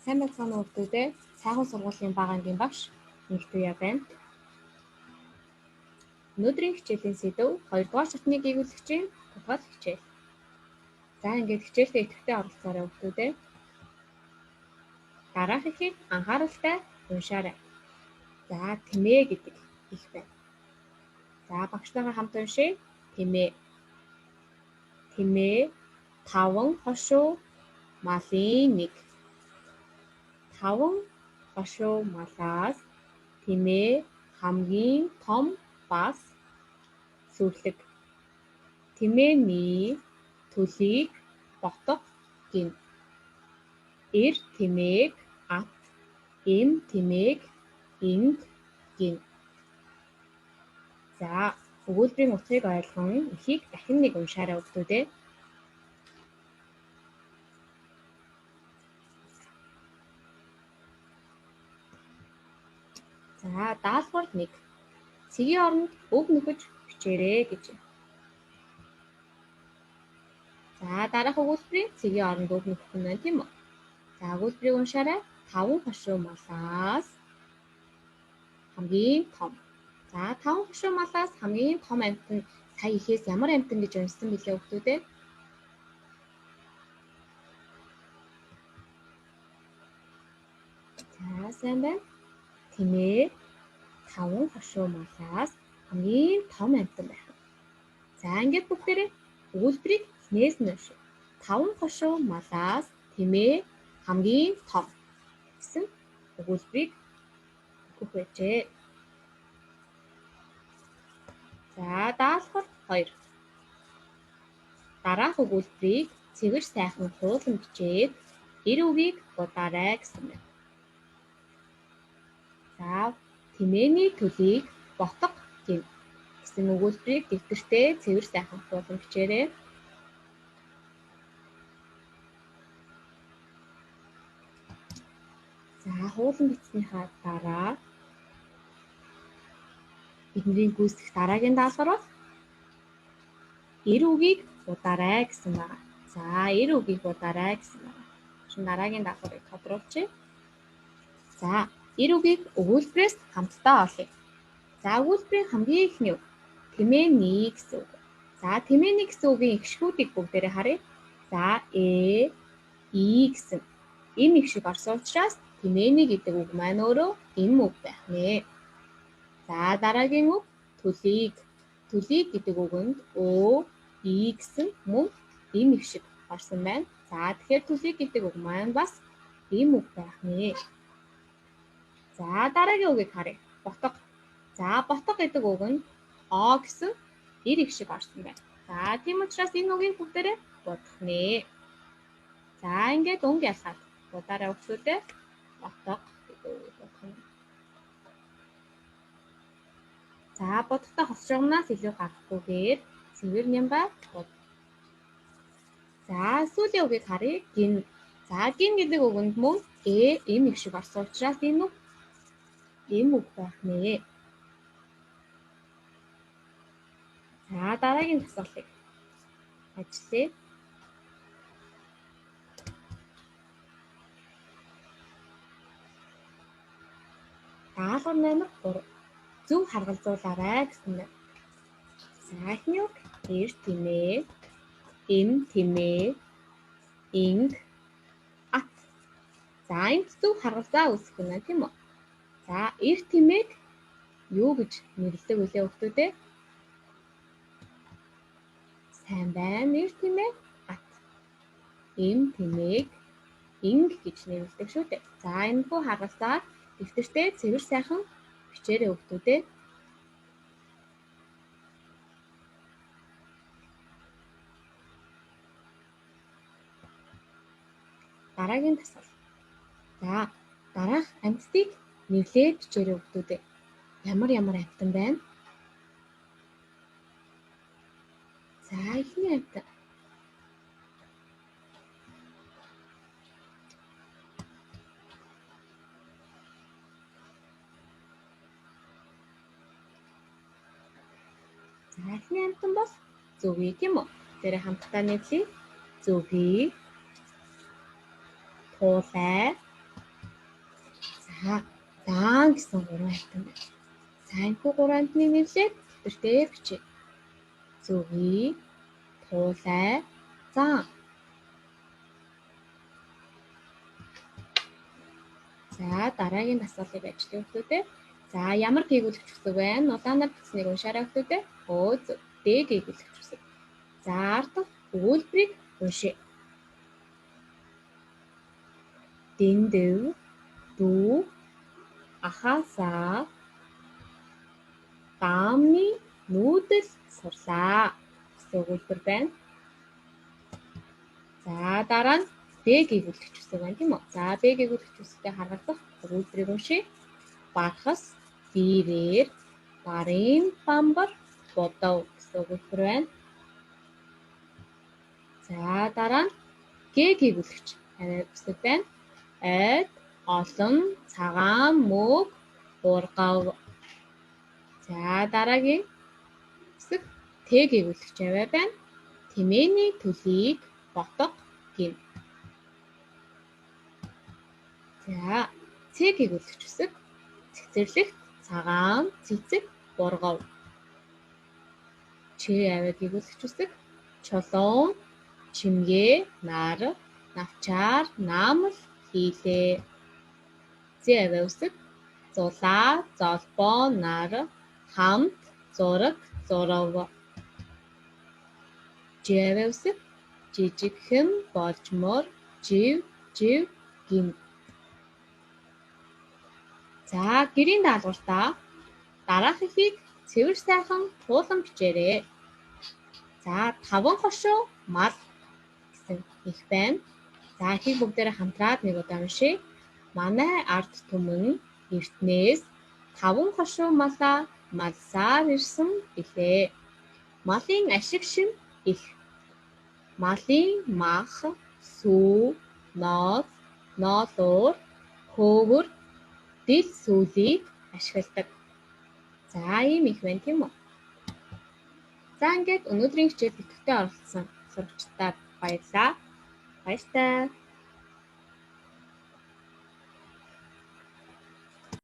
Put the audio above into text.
Сайн байцгаана уу хүүхдүүдээ. Сайхан сургуулийн бага ангийн багш Нэгтуя байна. Өнөөдрийн хичээлийн сэдэв 2 дугаар шатны гүйцэтгэгчийн гутгал хичээл. За ингээд хичээлдээ идэвхтэй оролцоорой хүүхдүүдээ. Дараах ихийг анхааралтай уншаарай. За тэмээ гэдэг их байна. За багштайгаа хамт уншъя. Тэмээ. Тэмээ 5 хошуу малын 1. 5 хошуу малаас тэмээ хамгийн том бас сүрлэг. Тэмээний төлийг ботго гин. Эр тэмээг ат, эм тэмээг инг гин. За өгүүлбэрийн утгыг ойлгон эхийг дахин нэг уншаарай хүүхдүүдээ. За даалгавар 1. Цэгийн оронд өг нөхөж бичээрэй гэж. За дараах өгүүлбэрийн цэгийн оронд өг нөхөх нь байна тийм үү? За өгүүлбэрийг уншаарай. 5 хошуу малаас хамгийн том. За 5 хошуу малаас хамгийн том амьтан сая ихээс ямар амьтан гэж уншсан билээ хүүхдүүдээ? За сайн байна. Тэмээ 5 хошуу малаас хамгийн том амьтан байх. За ингээд бүгдээрээ өгүүлбэрийг эхнээс нь уншъя. 5 хошуу малаас тэмээ хамгийн том гэсэн өгүүлбэрийг өгөх байжээ. За даалгавар 2. Дараах өгүүлбэрийг цэвэр сайхан хуулан бичээд эр үгийг будаарай гэсэн байна. За тэмээний төлийг ботго гин гэсэн өгүүлбэрийг дэвтэртээ цэвэр сайхан хуулан бичээрэй. За хуулан бичснийхаа дараа бидний гүйцэтгэх дараагийн даалгавар бол эр үгийг будаарай гэсэн байна. За эр үгийг будаарай гэсэн байна. Шин дараагийн даалгаврыг тодруулъя. За эр үгийг өгүүлбэрээс хамтдаа олъё. За өгүүлбэрийн хамгийн ихний үг тэмээний гэсэн үг. За тэмээний гэсэн үгийн ихшгүүдийг бүгдээрээ харъя. За и гэсэн эм их шиг орсон учраас тэмээний гэдэг үг маань өөрөө эм үг байх нэ. За дараагийн үг төлийг. Төлийг гэдэг үгэнд и гэсэн мөн эм их шиг орсон байна. За тэгэхээр төлийг гэдэг үг маань бас эм үг байх нэ. За дараагийн үгийг харъя. Ботго. За ботго гэдэг үг нь гэсэн эр их шиг орсон байна. За тийм учраас энэ үгийг бүгдээрээ будах нэ. За ингээд өнг ялгаад будаарай хүүхдүүдээ. Ботго гэдэг үгийг будах нь. За будахтаа хосчгоноос илүү гарахгүйгээр цэвэр нямбай буд. За сүүлийн үгийг харъя. Гин. За гин гэдэг үгэнд мөн эм их шиг орсон учраас энэ үг эм үг байх нэ. За дараагийн тасгалыг ажиллая. Даалгавар номер 3. Зөв харгалзуулаарай гэсэн байна. За эхний үг эр тэмээ, эм тэмээ, инг, ат. За энд зөв харгалзаа үүсгэх нь тийм үү? За эр тэмээг юу гэж нэрлэдэг вэ хүүхдүүдээ? Сайн байна. Эр тэмээ ат. Эм тэмээг инг гэж нэрлэдэг шүү дээ. За энэхүү харгалзаа дэвтэртээ цэвэр сайхан бичээрэй хүүхдүүдээ. Дараагийн тасгал. За дараах амьтдыг нэрлээд бичээрэй хүүхдүүдээ. Ямар амьтан байна? За эхний амьтан. За эхний амьтан бол зөвгий тийм үү? Тэр хамтдаа нэрлэе. Зөвгий, туулай, За заан гэсэн 3 амтан байна. Санхүү 3 амтныг нэрлээд тэтэртэй бичье. Зүгий, туулай, заан. За дараагийн асуултыг ажлын хүүхдүүдээ. За ямар гээгүүлэгч үсэг байна? Улаанаар бичсэнийг уншаарай хүүхдүүдээ. Д гээгүүлэгч үсэг. За ард өгүүлбэрийг уншъя. Дэндүү, дүү, ахаасаа, даамны нүүдэл сурлаа гэсэн өгүүлбэр байна. За дараа нь Б гээгүүлэгч үсэг байна тийм үү? За Б гээгүүлэгч үсэгтэй харгалзах өгүүлбэрийг уншъя. Бархас, биерээр, барын бамбар, бодов гэсэн өгүүлбэр байна. За дараа нь Г гээгүүлэгч үсэг байна. Айд, олон, цагаан, мөг, ургав. За дараагийн үсэг Т гээгүүлэгч аваа байна. Тэмээний төлийг ботго гин. За Ц гээгүүлэгч үсэг цэцэрлэгт цагаан, цэцэг, бургав. Ч аваа гээгүүлэгч үсэг чулуун, чимгээ, нар, навчаар, наамал, хийлээ. З аваа үсэг зулаа, золбоо, нар, хамт, зураг, зурав. Ж аваа үсэг жижигхэн, болжмор, жив, гин. За гэрийн даалгавартаа дараах ихийг цэвэр сайхан туулан бичээрэй. За 5 хошуу мал гэсэн их байна. За ихийг бүгдээрээ хамтраад нэг удаа уншъя. Манай ард түмэн эртнээс 5 хошуу малаа малсаар ирсэн билээ. Малын ашиг шин их. Малын мах, сүү, ноол, ноолуур, хөөгөр, дил сүүлийг ашигладаг. За ийм их байна тийм үү? За ингээд өнөөдрийн хичээл битгэвчтэй оролцсон сурагчдад баярлалаа. Баяртай.